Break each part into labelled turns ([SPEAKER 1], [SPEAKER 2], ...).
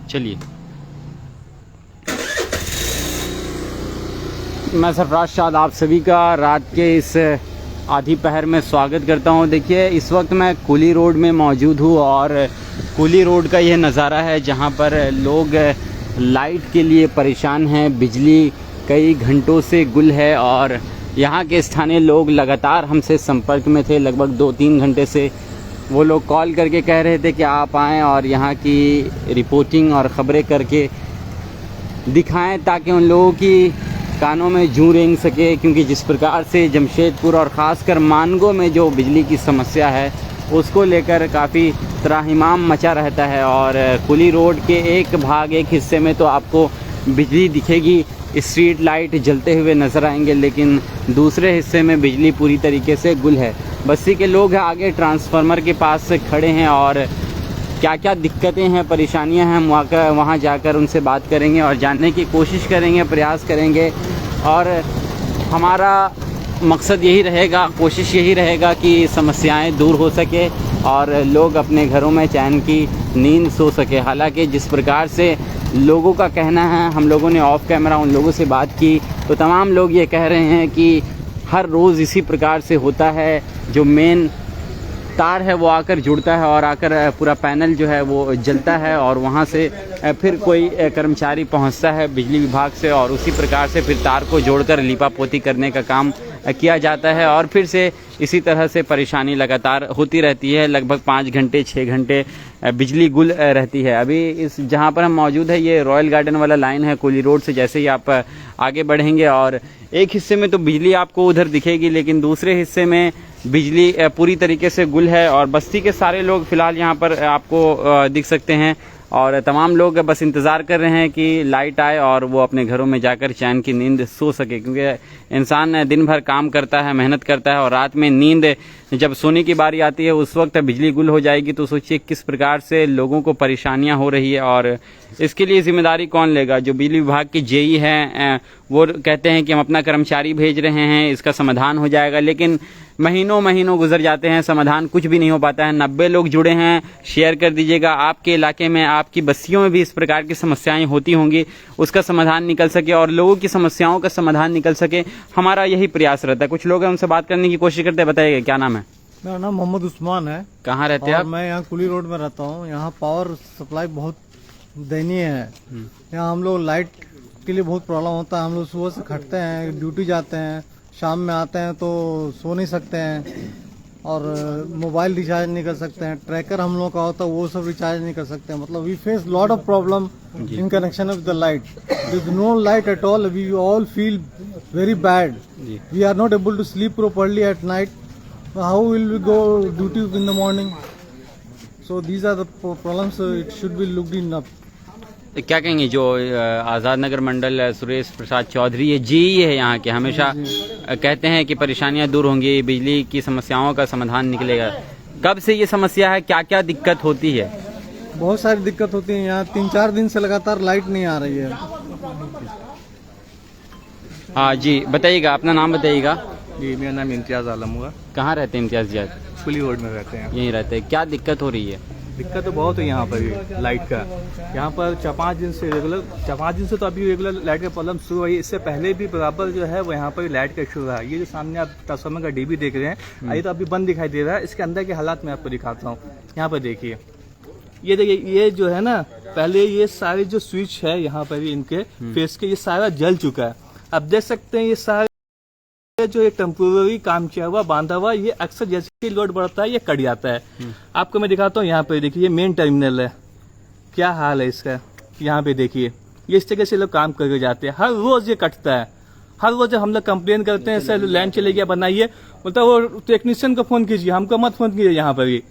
[SPEAKER 1] चलिए। मैं सरफराज शाद आप सभी का रात के इस आधी पहर में स्वागत करता हूं। देखिए, इस वक्त मैं कुली रोड में मौजूद हूं और कुली रोड का यह नज़ारा है जहां पर लोग लाइट के लिए परेशान हैं। बिजली कई घंटों से गुल है और यहां के स्थानीय लोग लगातार हमसे संपर्क में थे। लगभग 2-3 घंटे से वो लोग कॉल करके कह रहे थे कि आप आएँ और यहाँ की रिपोर्टिंग और ख़बरें करके दिखाएं ताकि उन लोगों की कानों में जूं रेंग सके, क्योंकि जिस प्रकार से जमशेदपुर और ख़ासकर मानगो में जो बिजली की समस्या है उसको लेकर काफ़ी त्राहिमाम मचा रहता है। और कुली रोड के एक हिस्से में तो आपको बिजली दिखेगी, स्ट्रीट लाइट जलते हुए नज़र आएंगे, लेकिन दूसरे हिस्से में बिजली पूरी तरीके से गुल है। बस्ती के लोग आगे ट्रांसफार्मर के पास खड़े हैं और क्या क्या दिक्कतें हैं, परेशानियां हैं, हम वहाँ जाकर उनसे बात करेंगे और जानने की कोशिश करेंगे, प्रयास करेंगे। और हमारा मकसद यही रहेगा, कोशिश यही रहेगा कि समस्याएं दूर हो सके और लोग अपने घरों में चैन की नींद सो सके। हालांकि जिस प्रकार से लोगों का कहना है, हम लोगों ने ऑफ कैमरा उन लोगों से बात की तो तमाम लोग ये कह रहे हैं कि हर रोज़ इसी प्रकार से होता है। जो मेन तार है वो आकर जुड़ता है और आकर पूरा पैनल जो है वो जलता है और वहाँ से फिर कोई कर्मचारी पहुँचता है बिजली विभाग से और उसी प्रकार से फिर तार को जोड़कर लीपापोती करने का काम किया जाता है और फिर से इसी तरह से परेशानी लगातार होती रहती है। लगभग 5 घंटे 6 घंटे बिजली गुल रहती है। अभी इस जहाँ पर हम मौजूद है ये रॉयल गार्डन वाला लाइन है कुली रोड से। जैसे ही आप आगे बढ़ेंगे और एक हिस्से में तो बिजली आपको उधर दिखेगी, लेकिन दूसरे हिस्से में बिजली पूरी तरीके से गुल है और बस्ती के सारे लोग फ़िलहाल यहाँ पर आपको दिख सकते हैं और तमाम लोग बस इंतज़ार कर रहे हैं कि लाइट आए और वो अपने घरों में जाकर चैन की नींद सो सके, क्योंकि इंसान दिन भर काम करता है, मेहनत करता है और रात में नींद जब सोने की बारी आती है उस वक्त बिजली गुल हो जाएगी। तो सोचिए किस प्रकार से लोगों को परेशानियां हो रही है और इसके लिए जिम्मेदारी कौन लेगा। जो बिजली विभाग की जेई हैं वो कहते हैं कि हम अपना कर्मचारी भेज रहे हैं, इसका समाधान हो जाएगा, लेकिन महीनों गुजर जाते हैं, समाधान कुछ भी नहीं हो पाता है। 90 लोग जुड़े हैं, शेयर कर दीजिएगा। आपके इलाके में, आपकी बस्तियों में भी इस प्रकार की समस्याएं होती होंगी, उसका समाधान निकल सके और लोगों की समस्याओं का समाधान निकल सके, हमारा यही प्रयास रहता है। कुछ लोग हैं, उनसे बात करने की कोशिश करते हैं। बताइएगा क्या नाम है?
[SPEAKER 2] मेरा नाम मोहम्मद उस्मान है।
[SPEAKER 1] कहाँ रहते हैं आप?
[SPEAKER 2] मैं यहाँ कुली रोड में रहता हूँ। यहाँ पावर सप्लाई बहुत दयनीय है। यहाँ हम लोग लाइट के लिए बहुत प्रॉब्लम होता है। हम लोग सुबह से खटते हैं, ड्यूटी जाते हैं, शाम में आते हैं तो सो नहीं सकते हैं और मोबाइल रिचार्ज नहीं कर सकते हैं। ट्रैकर हम लोग का होता है वो सब रिचार्ज नहीं कर सकते हैं। मतलब we face lot of problem in connection of the light. With no light at all we all feel very bad. We are not able to sleep properly at night. How will we go duty in the morning? So these are the problems, it should be looked in up.
[SPEAKER 1] क्या कहेंगे जो आज़ाद नगर मंडल सुरेश प्रसाद चौधरी है, JEE है यहाँ के, हमेशा कहते हैं कि परेशानियां दूर होंगी, बिजली की समस्याओं का समाधान निकलेगा। कब से ये समस्या है, क्या क्या दिक्कत होती है?
[SPEAKER 2] बहुत सारी दिक्कत होती है। यहाँ 3-4 दिन से लगातार लाइट नहीं आ रही है।
[SPEAKER 1] हाँ जी, बताइएगा, अपना नाम बताइएगा।
[SPEAKER 3] जी, मेरा नाम इम्तियाज़ आलम हुआ।
[SPEAKER 1] कहाँ रहते हैं इम्तियाज़ जी?
[SPEAKER 3] कुली रोड में रहते हैं।
[SPEAKER 1] यहीं रहते हैं। क्या दिक्कत हो रही है?
[SPEAKER 3] दिक्कत तो बहुत है यहाँ पर भी लाइट का। यहाँ पर 4-5 दिन से तो अभी रेगुलर लाइट का प्रॉब्लम शुरू हुई। इससे पहले भी बराबर जो है वो यहाँ पर यहाँ का इशू रहा है। ये जो सामने आप ट्रांसफार्मर का डीबी देख रहे हैं, ये तो अभी बंद दिखाई दे रहा है। इसके अंदर के हालात मैं आपको दिखाता हूँ। यहाँ पर देखिए, ये देखिए, ये जो है ना, पहले ये सारे जो स्विच है यहाँ पर इनके फेस के, ये सारा जल चुका है। अब देख सकते हैं ये सारे जो ये टेम्पोररी काम किया हुआ बांधा हुआ, ये अक्सर जैसे ही लोड बढ़ता है ये कट जाता है। आपको मैं दिखाता हूँ। यहाँ पे देखिए, ये मेन टर्मिनल है, क्या हाल है इसका। यहाँ पे देखिए, ये इस तरह से लोग काम करके जाते हैं। हर रोज ये कटता है। हर रोज जब हम लोग कंप्लेन करते हैं सर लाइन चले गया बनाइए, बोलता है वो टेक्नीशियन को फोन कीजिए, हमको मत फोन कीजिए। यहाँ पर भी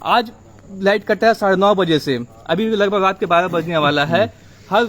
[SPEAKER 3] आज लाइट कटा है 9:30 बजे से, अभी लगभग रात के 12 बजने वाला है। हर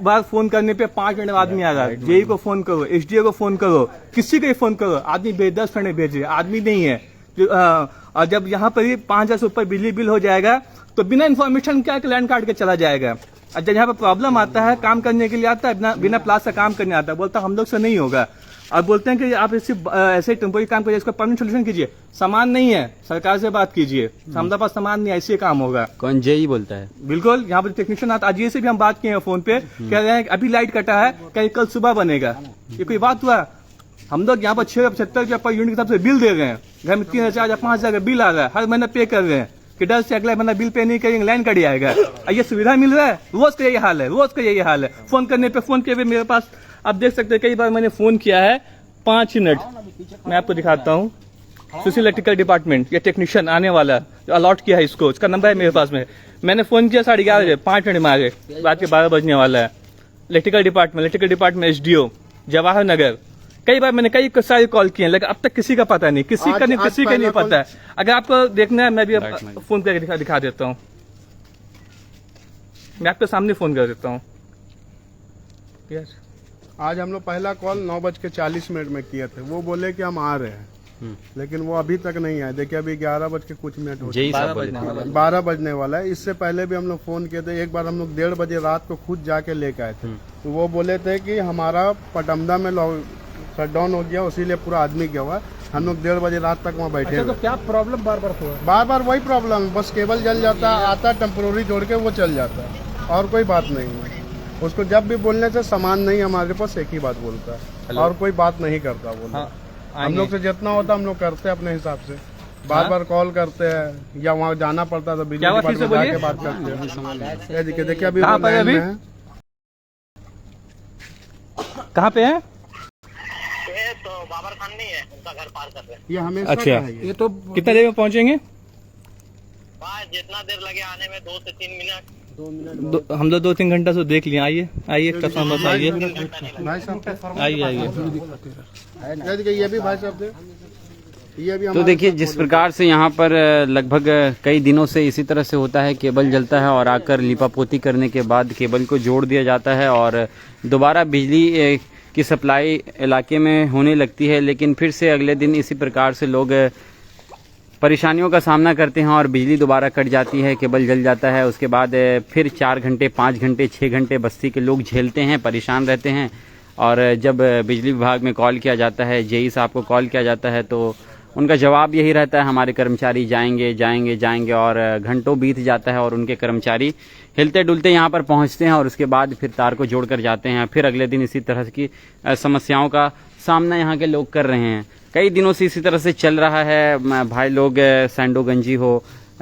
[SPEAKER 3] बार फोन करने पे 5 मिनट आदमी आ रहा है। जेई को फोन करो, एसडीओ को फोन करो, किसी को फोन करो, आदमी 10 मिनट भेजे, आदमी नहीं है। और जब यहाँ पर ही 5,000 से ऊपर बिजली बिल हो जाएगा तो बिना इन्फॉर्मेशन क्या लाइन काट के चला जाएगा। और जब यहाँ पर प्रॉब्लम आता है, काम करने के लिए आता है, बिना प्लास का काम करने आता है, बोलता हम लोग से नहीं होगा। और बोलते हैं कि आप सिर्फ ऐसे टेम्पोरी काम करिए, इसका परमानेंट सोल्यूशन कीजिए। सामान नहीं है, सरकार से बात कीजिए, हमारे पास सामान नहीं है, ऐसे काम होगा।
[SPEAKER 1] कौन जेई बोलता है?
[SPEAKER 3] बिल्कुल, यहाँ पर टेक्नीशियन आता, आज ये से भी हम बात किए हैं फोन पे, कह रहे हैं अभी लाइट कटा है, कहीं कल सुबह बनेगा। ये कोई बात हुआ? हम लोग यहाँ पर 675 रुपया पर यूनिट के हिसाब से बिल दे रहे हैं, घर में 3,000 4,000 5,000 का बिल आ रहा है, हर महीने पे कर रहे हैं कि डर से अगला महीना बिल पे नहीं करेंगे लाइन कट जाएगा। ये सुविधा मिल रहा है, रोज का यही हाल है, रोज का यही हाल है। फोन करने पे फोन किए हुए मेरे पास आप देख सकते हैं, कई बार मैंने फोन किया है 5 मिनट, मैं आपको दिखाता हूँ। सुशील इलेक्ट्रिकल डिपार्टमेंट, ये टेक्नीशियन आने वाला जो अलॉट किया है इसको, इसका नंबर है मेरे पास में। मैंने फोन किया 11:30 बजे, 5 मिनट में आ गए, रात के 12 बजने वाला है। Electrical department SDO Jawahar Nagar, कई बार मैंने कई सारे कॉल किए हैं, लेकिन अब तक किसी का पता नहीं, किसी का नहीं पता है। अगर आपको देखना है, मैं भी फोन करके दिखा देता हूँ, मैं आपके सामने फोन कर देता हूँ।
[SPEAKER 4] आज हम लोग पहला कॉल 9:40 में किए थे, वो बोले कि हम आ रहे हैं, लेकिन वो अभी तक नहीं आए। देखिए अभी 11 बज के कुछ मिनट हो गए, 12 बजने वाला है। इससे पहले भी हम लोग फोन किए थे, एक बार हम लोग 1:30 बजे रात को खुद जाके लेके आए थे, तो वो बोले थे कि हमारा पटमदा में शटडाउन हो गया, उसीलिए पूरा आदमी गया हुआ। हम लोग 1:30 बजे रात तक वहाँ बैठे।
[SPEAKER 2] तो क्या प्रॉब्लम बार बार हुआ?
[SPEAKER 4] बार बार वही प्रॉब्लम है, बस केबल जल जाता है, आता टेम्पोररी जोड़ के वो चल जाता है, और कोई बात नहीं है। उसको जब भी बोलने से सामान नहीं हमारे पास, एक ही बात बोलता है और कोई बात नहीं करता। बोलो हम लोग से जितना होता हम लोग करते हैं अपने हिसाब से, बार बार कॉल करते हैं या वहाँ जाना पड़ता तो बिजली डिपार्टमेंट में जाके बात करते हैं। देखिए अभी
[SPEAKER 3] कहाँ पे है?
[SPEAKER 5] तो बाबर खान नहीं है, उनका घर पार कर रहे हैं।
[SPEAKER 4] ये हमेशा
[SPEAKER 3] अच्छा,
[SPEAKER 4] का है
[SPEAKER 3] ये तो कितना देर में पहुंचेंगे?
[SPEAKER 5] जितना देर लगे आने में 2 से 3 मिनट।
[SPEAKER 3] हम लोग 2-3 घंटा से देख लिए। आइए कस्टमर बस आइए,
[SPEAKER 4] भाई साहब,
[SPEAKER 3] आइए।
[SPEAKER 4] ये भी भाई साहब थे, ये भी
[SPEAKER 1] तो देखिए जिस प्रकार से यहाँ पर लगभग कई दिनों से इसी तरह से होता है, केबल जलता है और आकर लिपापोती करने के बाद केबल को जोड़ दिया जाता है और दोबारा बिजली की सप्लाई इलाके में होने लगती है, लेकिन फिर से अगले दिन इसी प्रकार से लोग परेशानियों का सामना करते हैं और बिजली दोबारा कट जाती है, केबल जल जाता है। उसके बाद फिर 4 घंटे 5 घंटे 6 घंटे बस्ती के लोग झेलते हैं, परेशान रहते हैं। और जब बिजली विभाग में कॉल किया जाता है, जेई साहब को कॉल किया जाता है, तो उनका जवाब यही रहता है, हमारे कर्मचारी जाएंगे और घंटों बीत जाता है और उनके कर्मचारी हिलते डुलते यहाँ पर पहुँचते हैं और उसके बाद फिर तार को जोड़ कर जाते हैं। फिर अगले दिन इसी तरह की समस्याओं का सामना यहाँ के लोग कर रहे हैं। कई दिनों से इसी तरह से चल रहा है। भाई लोग सैंडो गंजी हो,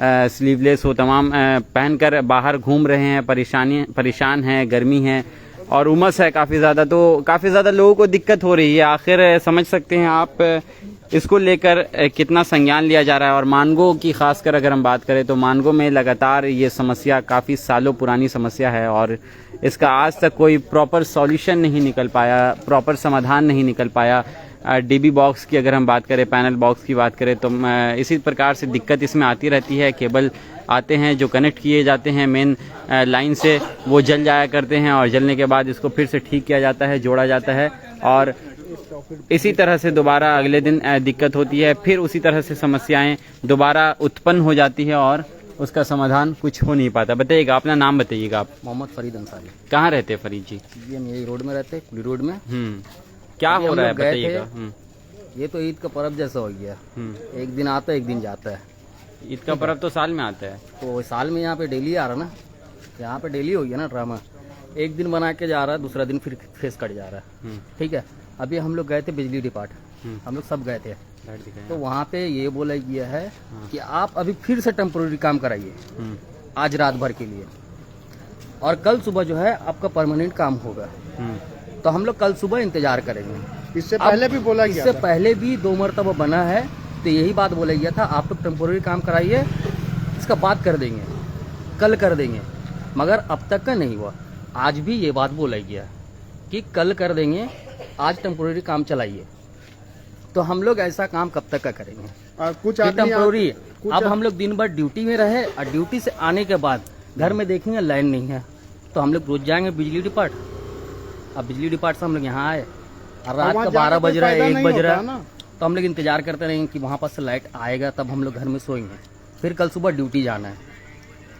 [SPEAKER 1] स्लीवलेस हो, तमाम पहनकर बाहर घूम रहे हैं, परेशान हैं, गर्मी है और उमस है काफ़ी ज़्यादा, तो काफ़ी ज़्यादा लोगों को दिक्कत हो रही है। आखिर समझ सकते हैं आप इसको लेकर कितना संज्ञान लिया जा रहा है। और मानगो की खासकर अगर हम बात करें तो मानगो में लगातार ये समस्या काफ़ी सालों पुरानी समस्या है और इसका आज तक कोई प्रॉपर सॉल्यूशन नहीं निकल पाया, प्रॉपर समाधान नहीं निकल पाया। डीबी बॉक्स की अगर हम बात करें, पैनल बॉक्स की बात करें, तो इसी प्रकार से दिक्कत इसमें आती रहती है। केबल आते हैं जो कनेक्ट किए जाते हैं मेन लाइन से, वो जल जाया करते हैं और जलने के बाद इसको फिर से ठीक किया जाता है, जोड़ा जाता है और इसी तरह से दोबारा अगले दिन दिक्कत होती है। फिर उसी तरह से समस्याएं दोबारा उत्पन्न हो जाती है और उसका समाधान कुछ हो नहीं पाता। बताइएगा, अपना नाम बताइएगा आप।
[SPEAKER 6] मोहम्मद फरीद अंसारी।
[SPEAKER 1] कहाँ रहते हैं फरीद जी?
[SPEAKER 6] ये हम यही रोड में रहते हैं, कुली रोड में।
[SPEAKER 1] क्या
[SPEAKER 6] अभी
[SPEAKER 1] हो
[SPEAKER 6] हम
[SPEAKER 1] रहा है
[SPEAKER 6] लोग गए
[SPEAKER 1] बताइएगा।
[SPEAKER 6] ये तो ईद का पर्व जैसा हो गया, एक दिन आता है एक दिन जाता है।
[SPEAKER 1] ईद का पर्व तो साल में आता है,
[SPEAKER 6] तो साल में यहाँ पे डेली आ रहा ना, यहाँ पे डेली हो गया ना ड्रामा। एक दिन बना के जा रहा है, दूसरा दिन फिर फेस कट जा रहा है। ठीक है, अभी हम लोग गए थे बिजली डिपार्ट, हम लोग सब गए थे, तो वहाँ पे ये बोला गया है कि आप अभी फिर से टेम्पोररी काम कराइए आज रात भर के लिए, और कल सुबह जो है आपका परमानेंट काम होगा। तो हम लोग कल सुबह इंतजार करेंगे।
[SPEAKER 4] इससे पहले भी बोला गया,
[SPEAKER 6] इससे पहले भी 2 मरतबा बना है, तो यही बात बोला गया था, आप लोग टेम्पोररी काम कराइए, इसका बात कर देंगे, कल कर देंगे, मगर अब तक का नहीं हुआ। आज भी ये बात बोला गया कि कल कर देंगे, आज टेम्पोररी काम चलाइए। तो हम लोग ऐसा काम कब तक का करेंगे?
[SPEAKER 4] कुछ
[SPEAKER 6] टेम्पोररी अब हम लोग दिन भर ड्यूटी में रहे और ड्यूटी से आने के बाद घर में देखेंगे लाइन नहीं है, तो हम लोग रोज जाएंगे बिजली डिपार्ट। अब बिजली डिपार्ट से हम लोग यहाँ आए और रात का 12 बज रहा है, 1 बज रहा है, तो हम लोग इंतजार करते रहेंगे कि वहाँ पर से लाइट आएगा, तब हम लोग घर में सोएंगे, फिर कल सुबह ड्यूटी जाना है।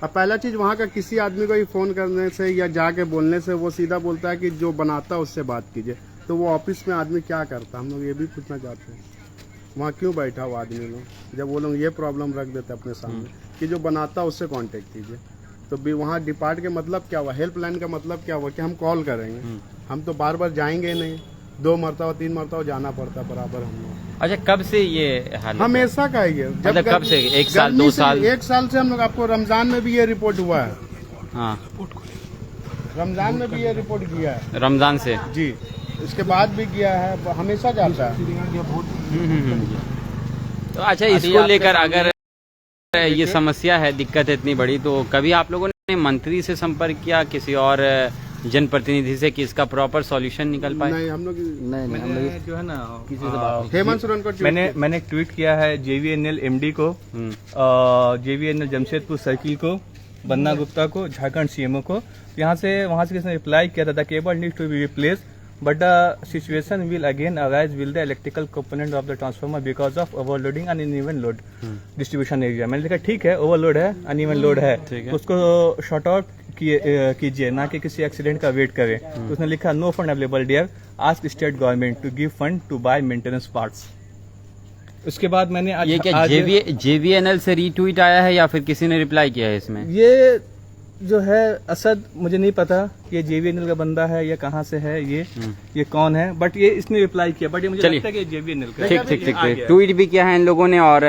[SPEAKER 4] अब पहला चीज वहाँ का किसी आदमी को ही फोन करने से या जाके बोलने से वो सीधा बोलता है कि जो बनाता है उससे बात कीजिए। तो वो ऑफिस में आदमी क्या करता, हम लोग ये भी पूछना चाहते हैं। वहाँ क्यों बैठा हुआ आदमी लोग, जब वो लोग ये प्रॉब्लम रख देते अपने सामने कि जो बनाता उससे कांटेक्ट कीजिए, तो भी वहाँ डिपार्ट के मतलब क्या हुआ, हेल्पलाइन का मतलब क्या हुआ कि हम कॉल करेंगे, हम तो बार बार जाएंगे नहीं, 2 मरतबा 3 मरतबा जाना पड़ता बराबर हम लोग।
[SPEAKER 1] अच्छा, कब से ये हालत?
[SPEAKER 4] हमेशा का ही है,
[SPEAKER 1] मतलब कब से? 1 साल 2 साल?
[SPEAKER 4] 1 साल से हम लोग, आपको रमजान में भी ये रिपोर्ट हुआ है।
[SPEAKER 1] हाँ,
[SPEAKER 4] रमजान में भी ये रिपोर्ट किया है
[SPEAKER 1] रमजान से
[SPEAKER 4] जी, इसके बाद भी किया है, हमेशा जाता है।
[SPEAKER 1] तो अच्छा, इसको लेकर अगर ये समस्या है, दिक्कत है इतनी बड़ी, तो कभी आप लोगों ने मंत्री से संपर्क किया, किसी और जनप्रतिनिधि से, कि इसका प्रॉपर सॉल्यूशन निकल पाए?
[SPEAKER 4] नहीं, हम लोग
[SPEAKER 3] मैंने जो है ना
[SPEAKER 6] किसी से बात
[SPEAKER 4] हेमंत सोरेन को
[SPEAKER 3] मैंने एक ट्वीट किया है JVNL MD को, JVNL जमशेदपुर सर्किल को, बन्ना गुप्ता को, झारखंड CMO को। वहाँ से किसी ने रिप्लाई किया था, the cable needs to be replace but the situation will again arise will the electrical component of the transformer because of overloading and uneven load distribution area. मैंने लिखा ठीक है, ओवरलोड है, अनइवन लोड है, तो उसको शॉर्ट आउट कीजिए, ना कि किसी एक्सीडेंट का वेट करें। तो उसने लिखा no fund available dear, ask state government to give fund to buy maintenance parts. उसके बाद मैंने
[SPEAKER 1] ये क्या JVNL से रीट्वीट आया है या फिर किसी ने रिप्लाई किया है इसमें?
[SPEAKER 3] ये जो है असद, मुझे नहीं पता ये JVNL का बंदा है या कहाँ से है, ये कौन है, बट ये इसने रिप्लाई किया, बट ये मुझे लगता है कि JVNL का।
[SPEAKER 1] ठीक, ट्वीट भी किया है इन लोगों ने और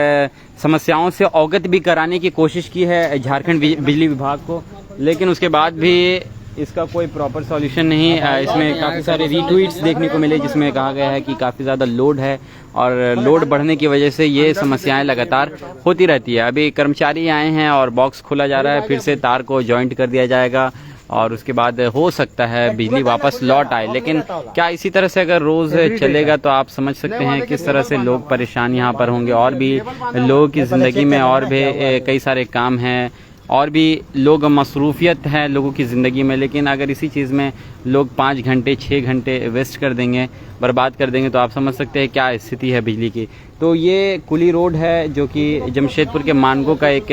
[SPEAKER 1] समस्याओं से अवगत भी कराने की कोशिश की है झारखंड बिजली विभाग को, लेकिन उसके बाद भी इसका कोई प्रॉपर सॉल्यूशन नहीं। इसमें काफ़ी सारे रीट्वीट्स देखने को मिले जिसमें कहा गया है कि काफ़ी ज़्यादा लोड है और लोड बढ़ने की वजह से ये समस्याएं लगातार होती रहती है। अभी कर्मचारी आए हैं और बॉक्स खोला जा रहा है, फिर से तार को जॉइंट कर दिया जाएगा और उसके बाद हो सकता है बिजली वापस लौट आए। लेकिन क्या इसी तरह से अगर रोज़ चलेगा तो आप समझ सकते हैं किस तरह से लोग परेशान यहाँ पर होंगे। और भी लोगों की ज़िंदगी में और भी कई सारे काम हैं और भी लोग मसरूफियत है लोगों की ज़िंदगी में, लेकिन अगर इसी चीज़ में लोग 5 घंटे 6 घंटे वेस्ट कर देंगे, बर्बाद कर देंगे, तो आप समझ सकते हैं क्या स्थिति है बिजली की। तो ये कुली रोड है जो कि जमशेदपुर के मानगो का एक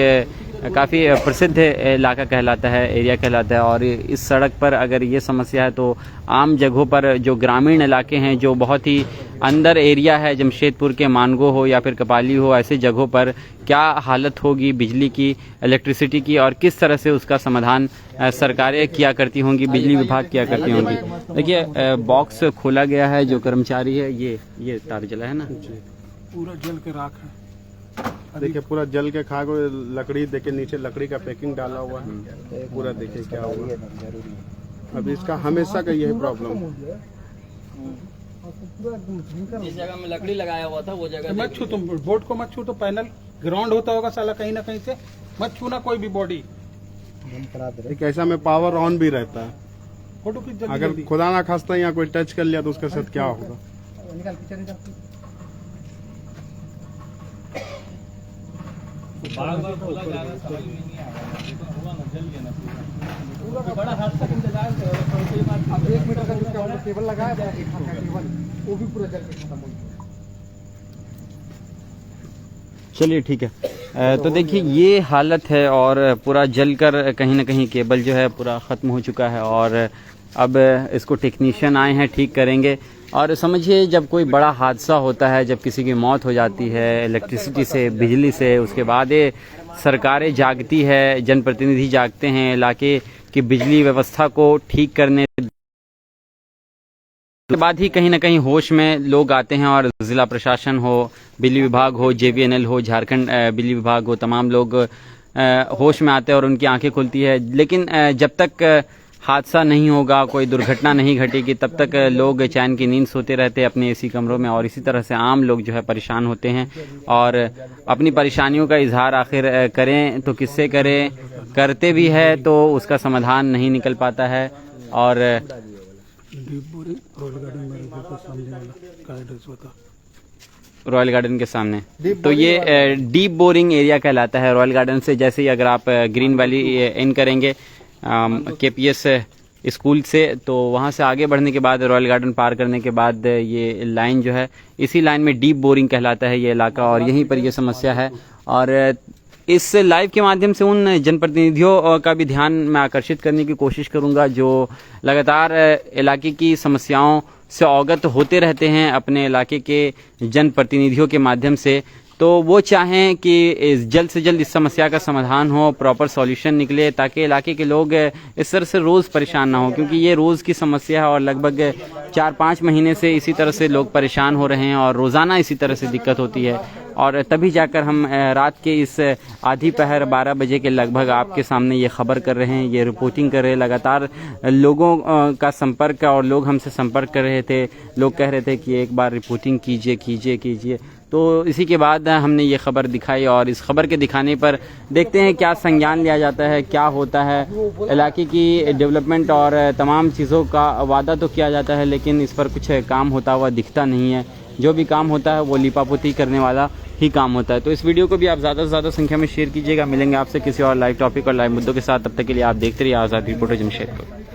[SPEAKER 1] काफ़ी प्रसिद्ध इलाका कहलाता है, एरिया कहलाता है। और इस सड़क पर अगर ये समस्या है तो आम जगहों पर जो ग्रामीण इलाके हैं, जो बहुत ही अंदर एरिया है, जमशेदपुर के मानगो हो या फिर कपाली हो, ऐसे जगहों पर क्या हालत होगी बिजली की, इलेक्ट्रिसिटी की, और किस तरह से उसका समाधान सरकारें किया करती होंगी, बिजली विभाग किया करती होंगी। देखिए बॉक्स खोला गया है, जो कर्मचारी है ये तार जला है ना,
[SPEAKER 7] पूरा जल के राख है।
[SPEAKER 4] देखिए पूरा जल के खाक, लकड़ी देखिए नीचे लकड़ी का पैकिंग डाला हुआ है पूरा, देखिए क्या हुआ। अब इसका हमेशा का यही प्रॉब्लम।
[SPEAKER 6] जिस जगह में लकड़ी लगाया हुआ था वो जगह
[SPEAKER 7] मत छू, तुम बोर्ड को मत छू, तो पैनल ग्राउंड होता होगा साला कहीं ना कहीं से, मत छूना कोई भी बॉडी।
[SPEAKER 4] एक ऐसा में पावर ऑन भी रहता है,
[SPEAKER 7] फोटो खींच जल्दी
[SPEAKER 4] अगर
[SPEAKER 7] जल्दी।
[SPEAKER 4] खुदा ना खास्ता यहाँ कोई टच कर लिया तो उसके साथ क्या होगा।
[SPEAKER 3] बार-बार बोला जा रहा है, हुआ ना, जल गया ना पूरा। बड़ा हादसा का इंतजार कर रहे हैं।
[SPEAKER 2] अब 1 मीटर का केबल लगाया था, केबल वो भी पूरा जल के खत्म हो गया।
[SPEAKER 1] चलिए ठीक है। तो देखिए ये हालत है और पूरा जलकर कहीं ना कहीं केबल जो है पूरा ख़त्म हो चुका है और अब इसको टेक्नीशियन आए हैं, ठीक करेंगे। और समझिए जब कोई बड़ा हादसा होता है, जब किसी की मौत हो जाती है इलेक्ट्रिसिटी से, बिजली से, उसके बाद ये सरकारें जागती है, जनप्रतिनिधि जागते हैं इलाके की बिजली व्यवस्था को ठीक करने के बाद ही कहीं ना कहीं होश में लोग आते हैं और ज़िला प्रशासन हो, बिजली विभाग हो, JVNL हो, झारखंड बिजली विभाग हो, तमाम लोग होश में आते हैं और उनकी आंखें खुलती है। लेकिन जब तक हादसा नहीं होगा, कोई दुर्घटना नहीं घटेगी, तब तक लोग चैन की नींद सोते रहते हैं अपने एसी कमरों में। और इसी तरह से आम लोग जो है परेशान होते हैं और अपनी परेशानियों का इजहार आखिर करें तो किससे करें, करते भी है तो उसका समाधान नहीं निकल पाता है। और रॉयल गार्डन के सामने तो ये डीप बोरिंग एरिया कहलाता है। रॉयल गार्डन से जैसे ही अगर आप ग्रीन वैली इन करेंगे KPS स्कूल से, तो वहाँ से आगे बढ़ने के बाद रॉयल गार्डन पार करने के बाद ये लाइन जो है, इसी लाइन में डीप बोरिंग कहलाता है ये इलाका और यहीं पर ये समस्या है। और इस लाइव के माध्यम से उन जनप्रतिनिधियों का भी ध्यान मैं आकर्षित करने की कोशिश करूंगा जो लगातार इलाके की समस्याओं से अवगत होते रहते हैं अपने इलाके के जनप्रतिनिधियों के माध्यम से, तो वो चाहें कि जल्द से जल्द इस समस्या का समाधान हो, प्रॉपर सॉल्यूशन निकले, ताकि इलाके के लोग इस तरह से रोज़ परेशान ना हो, क्योंकि ये रोज़ की समस्या है और लगभग 4-5 महीने से इसी तरह से लोग परेशान हो रहे हैं और रोज़ाना इसी तरह से दिक्कत होती है। और तभी जाकर हम रात के इस आधी पहर 12 बजे के लगभग आपके सामने ये खबर कर रहे हैं, ये रिपोर्टिंग कर रहे हैं। लगातार लोगों का संपर्क और लोग हमसे संपर्क कर रहे थे, लोग कह रहे थे कि एक बार रिपोर्टिंग कीजिए। तो इसी के बाद हमने ये खबर दिखाई और इस खबर के दिखाने पर देखते हैं क्या संज्ञान लिया जाता है, क्या होता है। इलाके की डेवलपमेंट और तमाम चीज़ों का वादा तो किया जाता है, लेकिन इस पर कुछ काम होता हुआ दिखता नहीं है। जो भी काम होता है वो लिपापोती करने वाला ही काम होता है। तो इस वीडियो को भी आप ज़्यादा से ज़्यादा संख्या में शेयर कीजिएगा। मिलेंगे आपसे किसी और लाइव टॉपिक और लाइव मुद्दों के साथ, तब तक के लिए आप देखते रहिए आज़ाद रिपोर्टर जमशेदपुर।